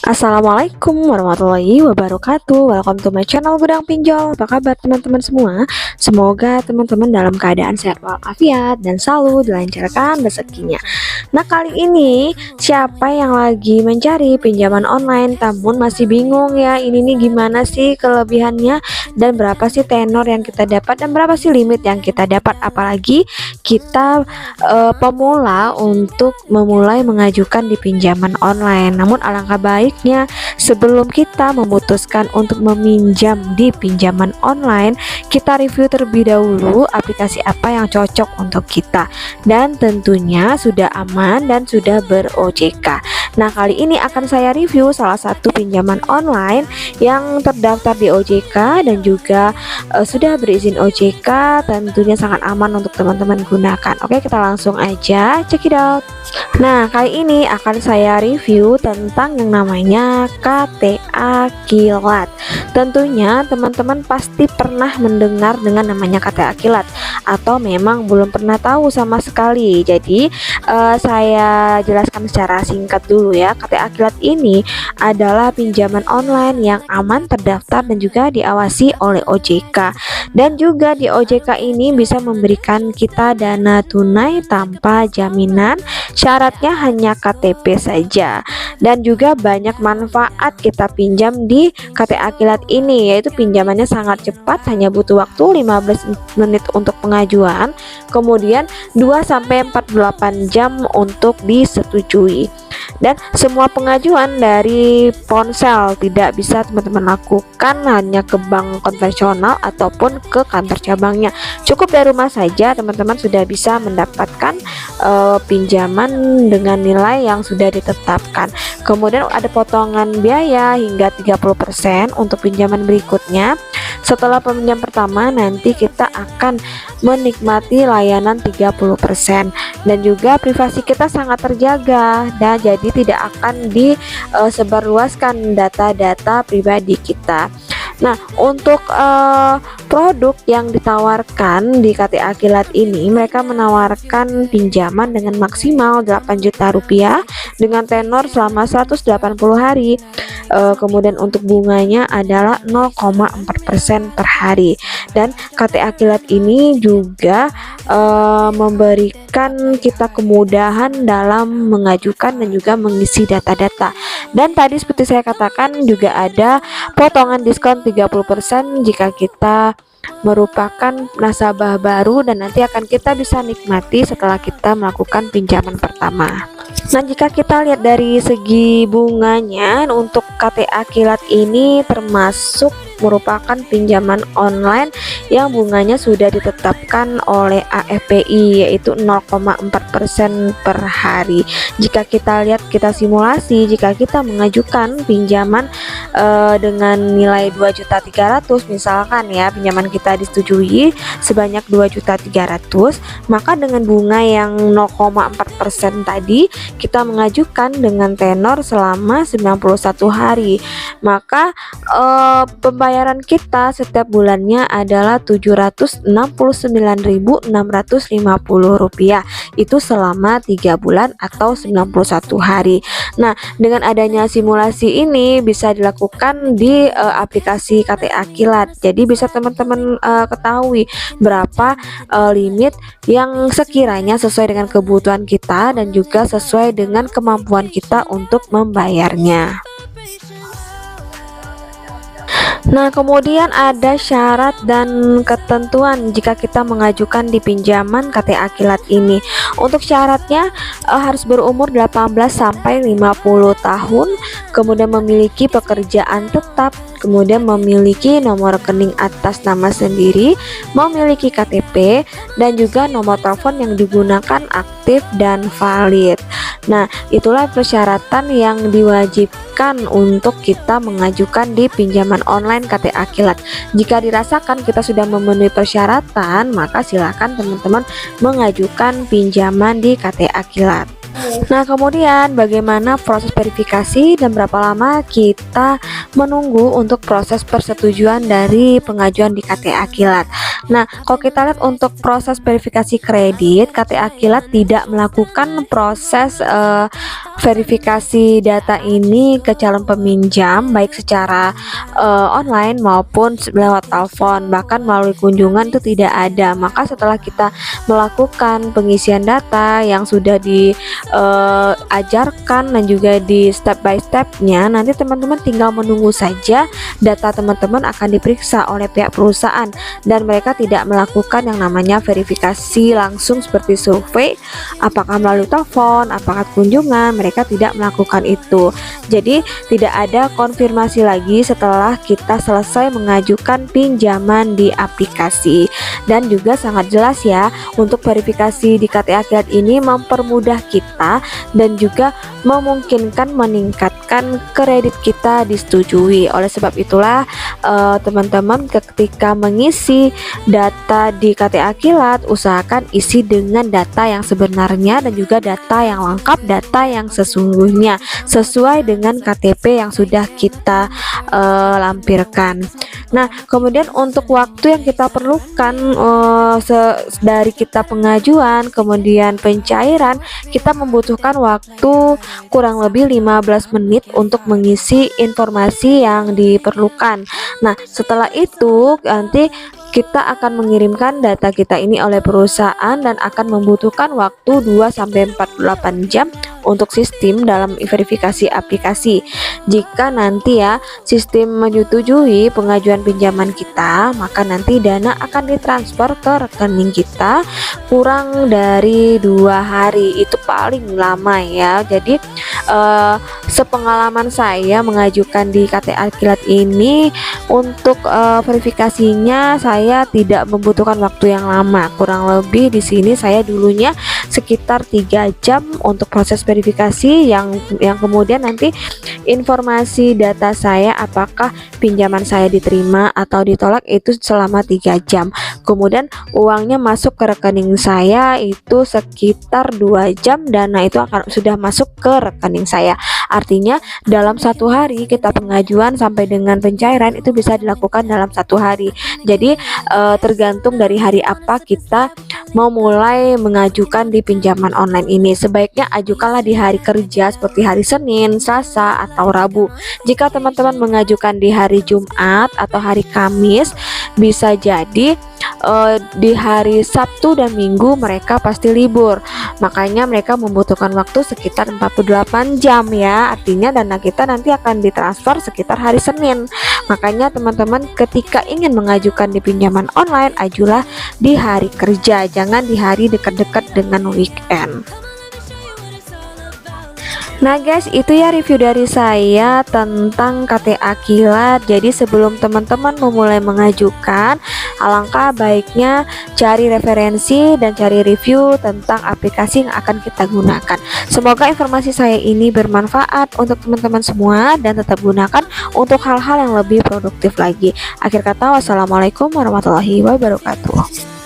Assalamualaikum warahmatullahi wabarakatuh. Welcome to my channel Gudang Pinjol. Apa kabar teman-teman semua? Semoga teman-teman dalam keadaan sehat walafiat dan selalu dilancarkan rezekinya. Nah, kali ini siapa yang lagi mencari pinjaman online namun masih bingung ya, ini nih gimana sih kelebihannya dan berapa sih tenor yang kita dapat dan berapa sih limit yang kita dapat, apalagi kita pemula untuk memulai mengajukan di pinjaman online. Namun alangkah baiknya sebelum kita memutuskan untuk meminjam di pinjaman online, kita review terlebih dahulu aplikasi apa yang cocok untuk kita dan tentunya sudah aman dan sudah ber-OJK. Nah, kali ini akan saya review salah satu pinjaman online yang terdaftar di OJK dan juga sudah berizin OJK, tentunya sangat aman untuk teman-teman gunakan. Oke, kita langsung aja check it out. Nah, kali ini akan saya review tentang yang namanya KTA Kilat. Tentunya teman-teman pasti pernah mendengar dengan namanya KTA Kilat atau memang belum pernah tahu sama sekali. Jadi saya jelaskan secara singkat dulu ya. KTA Kilat ini adalah pinjaman online yang aman, terdaftar dan juga diawasi oleh OJK. Dan juga di OJK ini bisa memberikan kita dana tunai tanpa jaminan. Syaratnya hanya KTP saja. Dan juga banyak manfaat kita pinjam di KTA Kilat ini, yaitu pinjamannya sangat cepat, hanya butuh waktu 15 menit untuk pengajuan, kemudian 2-48 jam untuk disetujui. Dan semua pengajuan dari ponsel tidak bisa teman-teman lakukan hanya ke bank konvensional ataupun ke kantor cabangnya. Cukup dari rumah saja teman-teman sudah bisa mendapatkan pinjaman dengan nilai yang sudah ditetapkan. Kemudian ada potongan biaya hingga 30% untuk pinjaman berikutnya. Setelah peminjam pertama nanti kita akan menikmati layanan 30% dan juga privasi kita sangat terjaga dan jadi tidak akan disebarluaskan data-data pribadi kita. Nah, untuk produk yang ditawarkan di KTA Kilat ini, mereka menawarkan pinjaman dengan maksimal 8 juta rupiah dengan tenor selama 180 hari. Kemudian untuk bunganya adalah 0,4% per hari. Dan KTA Kilat ini juga memberikan kita kemudahan dalam mengajukan dan juga mengisi data-data. Dan tadi seperti saya katakan juga ada potongan diskon 30% jika kita merupakan nasabah baru dan nanti akan kita bisa nikmati setelah kita melakukan pinjaman pertama. Nah, jika kita lihat dari segi bunganya untuk KTA Kilat ini termasuk merupakan pinjaman online yang bunganya sudah ditetapkan oleh AFPI yaitu 0,4% per hari. Jika kita lihat, kita simulasi, jika kita mengajukan pinjaman dengan nilai 2.300.000 misalkan ya, pinjaman kita disetujui sebanyak 2.300.000, maka dengan bunga yang 0,4% tadi kita mengajukan dengan tenor selama 91 hari, maka pembayaran kita setiap bulannya adalah Rp769.650 itu selama 3 bulan atau 91 hari. Nah, dengan adanya simulasi ini bisa dilakukan di aplikasi KTA Kilat. Jadi bisa teman-teman ketahui berapa limit yang sekiranya sesuai dengan kebutuhan kita dan juga sesuai dengan kemampuan kita untuk membayarnya. Nah, kemudian ada syarat dan ketentuan jika kita mengajukan di pinjaman KTA Kilat ini. Untuk syaratnya harus berumur 18 sampai 50 tahun, kemudian memiliki pekerjaan tetap, kemudian memiliki nomor rekening atas nama sendiri, memiliki KTP dan juga nomor telepon yang digunakan aktif dan valid. Nah, itulah persyaratan yang diwajibkan untuk kita mengajukan di pinjaman online KTA Kilat. Jika dirasakan kita sudah memenuhi persyaratan, maka silakan teman-teman mengajukan pinjaman di KTA Kilat. Nah, kemudian bagaimana proses verifikasi dan berapa lama kita menunggu untuk proses persetujuan dari pengajuan di KTA Kilat. Nah, kalau kita lihat untuk proses verifikasi kredit, KTA Kilat tidak melakukan proses verifikasi data ini ke calon peminjam baik secara online maupun lewat telepon, bahkan melalui kunjungan itu tidak ada. Maka setelah kita melakukan pengisian data yang sudah diajarkan dan juga di step by stepnya, nanti teman-teman tinggal menunggu saja data teman-teman akan diperiksa oleh pihak perusahaan, dan mereka tidak melakukan yang namanya verifikasi langsung seperti survei apakah melalui telepon, apakah kunjungan. Mereka tidak melakukan itu. Jadi tidak ada konfirmasi lagi setelah kita selesai mengajukan pinjaman di aplikasi. Dan juga sangat jelas ya, untuk verifikasi di KTA Kilat ini mempermudah kita dan juga memungkinkan meningkatkan kredit kita disetujui. Oleh sebab itulah teman-teman ketika mengisi data di KTA Kilat, usahakan isi dengan data yang sebenarnya dan juga data yang lengkap, data yang sesungguhnya sesuai dengan KTP yang sudah kita lampirkan. Nah, kemudian untuk waktu yang kita perlukan dari kita pengajuan kemudian pencairan, kita membutuhkan waktu kurang lebih 15 menit untuk mengisi informasi yang diperlukan. Nah, setelah itu nanti kita akan mengirimkan data kita ini oleh perusahaan dan akan membutuhkan waktu 2-48 jam untuk sistem dalam verifikasi aplikasi. Jika nanti ya sistem menyetujui pengajuan pinjaman kita, maka nanti dana akan ditransfer ke rekening kita kurang dari 2 hari, itu paling lama ya. Jadi sepengalaman saya mengajukan di KTA Kilat ini, untuk verifikasinya saya tidak membutuhkan waktu yang lama. Kurang lebih di sini saya dulunya sekitar 3 jam untuk proses verifikasi yang kemudian nanti informasi data saya apakah pinjaman saya diterima atau ditolak itu selama 3 jam. Kemudian uangnya masuk ke rekening saya itu sekitar 2 jam, dana itu akan sudah masuk ke rekening saya. Artinya dalam 1 hari kita pengajuan sampai dengan pencairan itu bisa dilakukan dalam 1 hari. Jadi tergantung dari hari apa kita mau mulai mengajukan di pinjaman online ini. Sebaiknya ajukanlah di hari kerja seperti hari Senin, Selasa, atau Rabu. Jika teman-teman mengajukan di hari Jumat atau hari Kamis, bisa jadi di hari Sabtu dan Minggu mereka pasti libur. Makanya mereka membutuhkan waktu sekitar 48 jam ya. Artinya dana kita nanti akan ditransfer sekitar hari Senin. Makanya teman-teman ketika ingin mengajukan di pinjaman online, ajulah di hari kerja, jangan di hari dekat-dekat dengan weekend. Nah guys, itu ya review dari saya tentang KTA Kilat. Jadi sebelum teman-teman memulai mengajukan, alangkah baiknya cari referensi dan cari review tentang aplikasi yang akan kita gunakan. Semoga informasi saya ini bermanfaat untuk teman-teman semua dan tetap gunakan untuk hal-hal yang lebih produktif lagi. Akhir kata, wassalamualaikum warahmatullahi wabarakatuh.